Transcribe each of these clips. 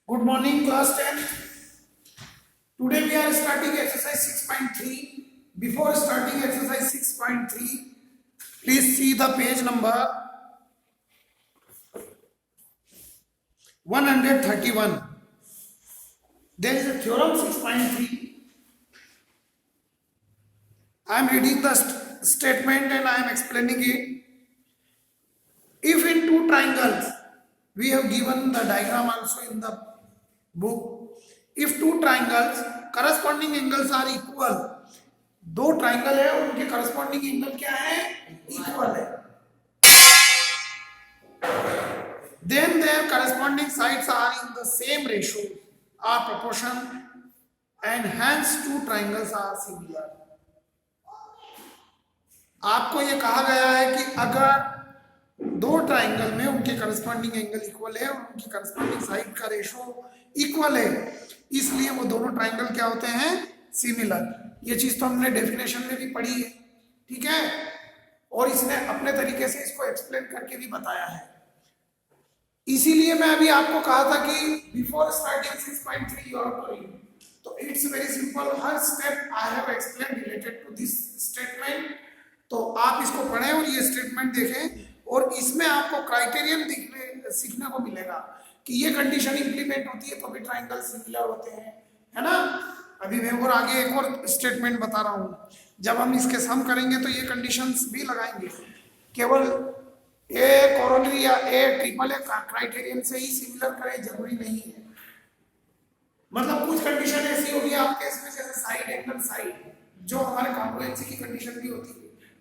Good morning, class 10. Today we are starting exercise 6.3. Before starting exercise 6.3, please see the page number 131. There is a theorem 6.3. I am reading the statement and I am explaining it. If in two triangles, we have given the diagram also in the book. If two triangles corresponding angles are equal, दो triangle है उनके corresponding angle क्या है? Equal है. Then their corresponding sides are in the same ratio, are proportion, and hence two triangles are similar. आपको ये कहा गया है कि अगर दो ट्राइंगल में उनके करस्पॉन्डिंग एंगल इक्वल है और उनकी करस्पॉन्डिंग साइड का रेशो इक्वल है, इसलिए वो दोनों ट्राइंगल क्या होते हैं? सिमिलर. ये चीज तो हमने डेफिनेशन में भी पढ़ी है, ठीक है, और इसने अपने तरीके से इसको एक्सप्लेन करके भी बताया है. इसीलिए मैं अभी आपको कहा था कि before starting 6.3 you are doing, तो इट्स वेरी सिंपल. हर step I have explain related to this statement. तो आप इसको पढ़ें और ये स्टेटमेंट देखें, और इसमें आपको क्राइटेरियन सीखने को मिलेगा कि ये कंडीशन इंप्लीमेंट होती है तो भी ट्राइंगल सिमिलर होते हैं, है ना. अभी मैं और आगे एक और स्टेटमेंट बता रहा हूँ. जब हम इसके सम करेंगे तो ये कंडीशंस भी लगाएंगे. केवल ए कोरोलरी या ए ट्रिपल ए क्राइटेरियन से ही सिमिलर करे जरूरी नहीं है. मतलब कुछ कंडीशन ऐसी होगी आपके इसमें, जैसे साइड एंगल साइड, जो हमारे कॉन्ग्रुएंसी की कंडीशन भी होती है,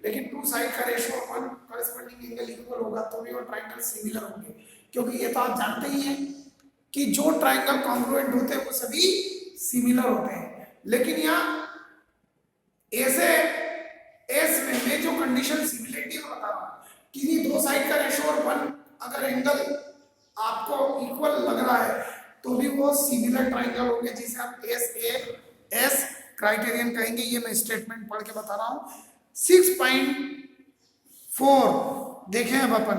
लेकिन टू साइड का ratio one corresponding angle equal होगा तो भी वो ट्राइंगल सिमिलर होंगे. क्योंकि ये तो आप जानते ही हैं कि जो ट्राइंगल कॉन्ग्रुएंट होते हैं वो सभी सिमिलर होते हैं. लेकिन यहाँ ऐसे एस में मैं जो कंडीशन सिमिलरिटी में बता रहा हूँ, किसी दो साइड का रेशो और वन अगर एंगल आपको इक्वल लग रहा है तो भी वो सिमिलर ट्राइंगल होंगे, जिसे हम एस क्राइटेरियन कहेंगे. ये मैं स्टेटमेंट पढ़ के बता रहा हूँ. 6.4 देखें अब अपन.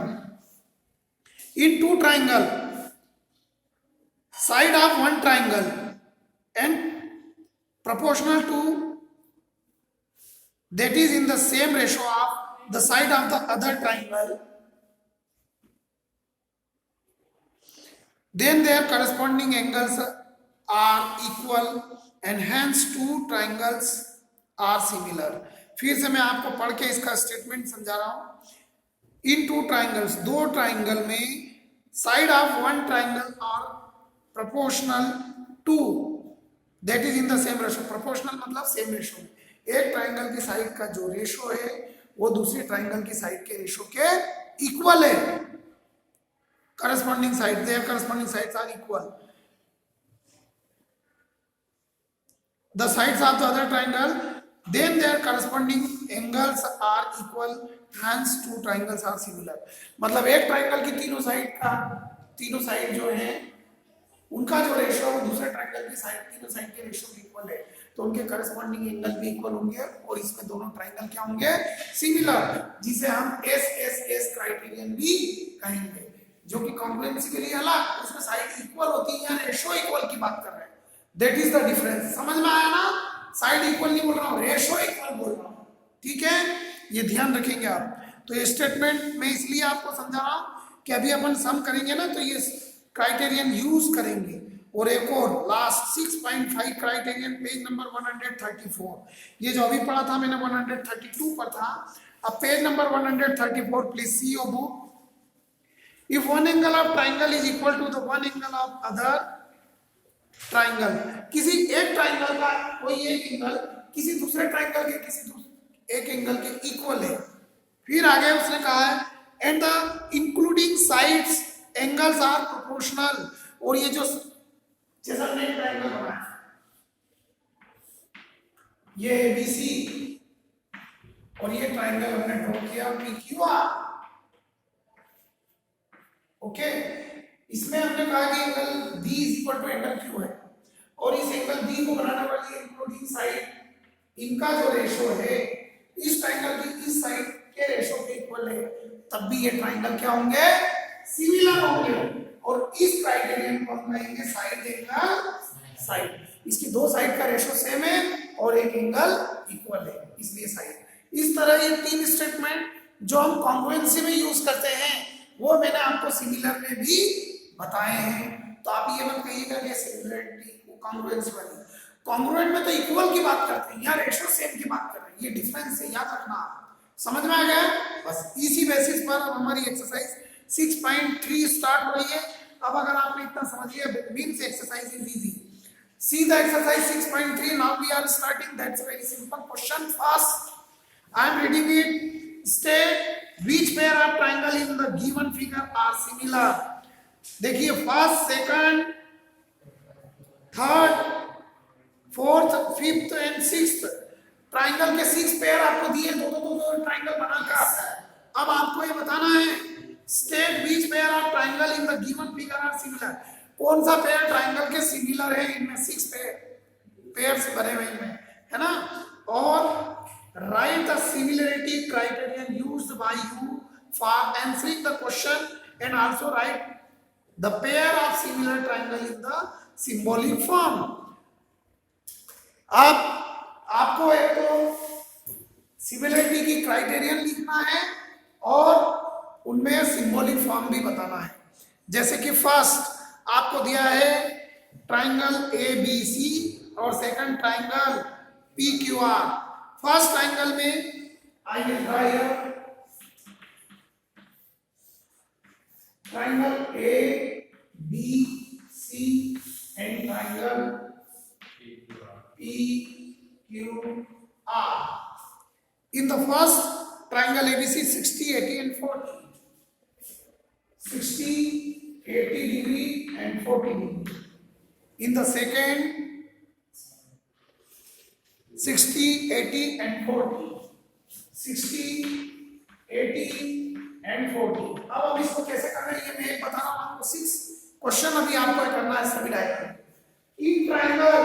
In two triangle, side of one triangle and proportional to, that is in the same ratio of the side of the other triangle, then their corresponding angles are equal and hence two triangles are similar. फिर से मैं आपको पढ़ के इसका statement समझा रहा हूं. इन टू ट्राइंगल्स, दो ट्राइंगल में side of one triangle are proportional to, that is in the same ratio. Proportional मतलब सेम रेशो. एक ट्राइंगल की साइड का जो रेशो है वो दूसरी ट्राइंगल की साइड के रेशो के इक्वल है. Corresponding side, there corresponding sides are equal. The sides of the other triangle, then their corresponding angles are equal, hence two triangles are similar. मतलब एक ट्राइंगल की तीनों साइड जो है उनका जो रेशो है वो दूसरे ट्राइंगल की साइड, तीनों साइड के रेशो भी इक्वल है, तो उनके करस्पॉन्डिंग एंगल भी इक्वल होंगे और इसमें दोनों ट्राइंगल क्या होंगे? सिमिलर, जिसे हम एस क्राइटेरियन भी कहेंगे, जो कि कॉन्ग्रुएंसी के लिए अलग, उसमें साइड इक्वल होती है, यहाँ रेशो इक्वल की बात कर रहे हैं. That is the difference. समझ में आया ना? साइड इक्वल नहीं बोल रहा हूँ, रेशो इक्वल बोल रहा हूँ, ठीक है. ये ध्यान रखेंगे आप. तो ये स्टेटमेंट मैं इसलिए आपको समझा रहा हूँ कि अभी अपन सम करेंगे ना तो ये क्राइटेरियन यूज करेंगे. और एक और लास्ट 6.5 क्राइटेरियन, पेज नंबर 134. ये जो अभी पढ़ा था मैंने 132 पर था. अब page number 134, please see your book. If one angle of triangle is equal to the one angle of other triangle, किसी एक ट्राइंगल का कोई एक एंगल किसी दूसरे ट्राइंगल के किसी एक एंगल के इक्वल है. फिर आगे उसने कहा है and the including sides angles are proportional. और ये जो जैसा हमने ट्राइंगल बनाया, ये एबीसी और ये ट्राइंगल हमने ड्रॉ किया पीक्यूआर. ओके, इसमें हमने कहा कि angle B is equal to angle Q है, और इस एंगल बी को बनाने वाली इंक्लूडिंग साइड, इनका जो रेशो है इस ट्राइंगल की इस साइड के रेशो के इक्वल है, तब भी ये ट्राइंगल क्या होंगे? सिमिलर होंगे. और इस क्राइटेरियन को हम कहेंगे साइड एंगल साइड। इसकी दो साइड का रेशो सेम है और एक एंगल इक्वल है, इसलिए साइड। इस तरह ये तीन स्टेटमेंट जो हम कॉन्ग्रुएंसी में यूज करते हैं वो मैंने आपको सिमिलर में भी बताए हैं। तो आप ये मत कहिएगा कि सिमिलरिटी कॉन्ग्रुएंसी वाली, कॉन्ग्रुएंट में तो इक्वल की बात करते हैं, यहाँ रेशो सेम की बात कर रहे हैं, ये डिफरेंस है, याद रखना। समझ में आ गया? बस इसी बेसिस पर अब हमारी एक्सरसाइज 6.3 स्टार्ट हो रही है। अब अगर आपने इतना समझ लिया means exercise is easy. See the exercise 6.3. Now we are starting. That's a very simple question. First, I am reading it. State which pair of triangle in the given figure are similar. देखिए first, second, third, fourth, fifth and sixth triangle के 6 pair आपको दिए, दो triangle बनाकर। अब आपको ये बताना है state which pair of triangle in the given figure are similar. कौन सा पेयर ट्राइंगल के सिमिलर है? इनमें 6 पेयर्स बने हुए हैं, है ना। और right the similarity criterion used by you for answering the question and also right the pair of similar triangle in the symbolic form. अब आपको एक तो सिमिलरिटी की क्राइटेरियन लिखना है और उनमें सिंबॉलिक फॉर्म भी बताना है। जैसे कि फर्स्ट आपको दिया है ट्राइंगल ABC और second triangle PQR। First triangle में I will draw here triangle ABC and triangle PQR। In the first triangle ABC 60, 80 and 40, 60, 80 degree and 40 degree. In the second 60, 80 and 40, 60, 80 and 40। अब हम इसको कैसे करना है ये मैं एक बता रहा हूं आपको। 6 क्वेश्चन अभी आपको करना है सभी diagram. In triangle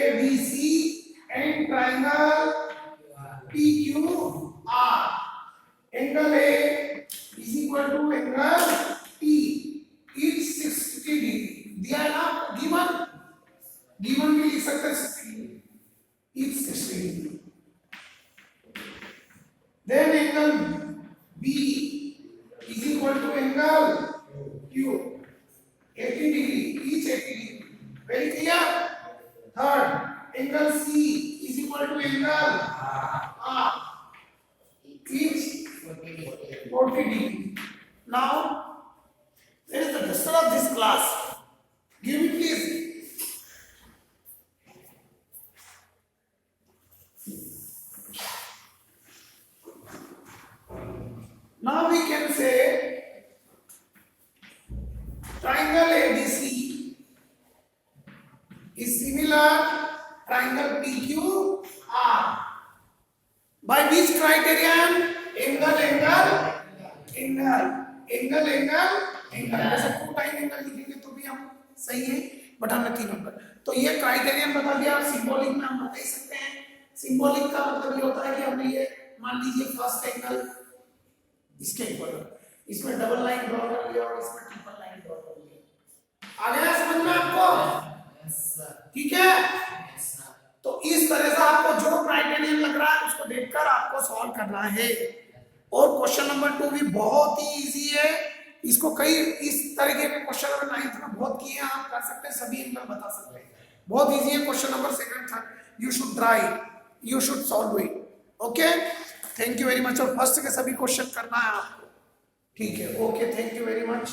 ABC and triangle PQR angle A is equal to angle T is 60 degree। दिया है ना, गिवन भी लिख सकते हैं 60 degree is 60 degree। then angle B is equal to angle Q 80 degree each 80 degree। very clear? third angle C is equal to angle R each 40 degree। Now, where is the duster of this class? Give me please. Now we can say triangle ABC is similar triangle PQR by which criterion? Angle जैसे 2 time angle लिखेंगे तो भी हम सही है, but हमने 3 number. तो ये क्राइटेरियन बता दिया। सिंबॉलिक में हम बता सकते हैं, सिंबॉलिक का मतलब ये होता है कि हमने ये मान लीजिए फर्स्ट एंगल इसके इक्वल, इसमें डबल लाइन ड्रॉ कर लिया और इसमें ट्रिपल लाइन ड्रॉ कर लिया। आ गया समझ में आपको? ठीक है। तो इस तरह से आपको जो क्राइटेरियन लग रहा है उसको देखकर आपको सॉल्व करना है। और क्वेश्चन नंबर 2 भी बहुत ही इजी है। इसको कई इस तरीके के क्वेश्चन नंबर 9th में बहुत किए हैं, आप कर सकते हैं, सभी एंगल बता सकते हैं। बहुत इजी है question number 2nd, 3rd। You should try, you should solve it. Okay, thank you very much. और फर्स्ट के सभी क्वेश्चन करना है आपको, ठीक है? Okay, thank you very much.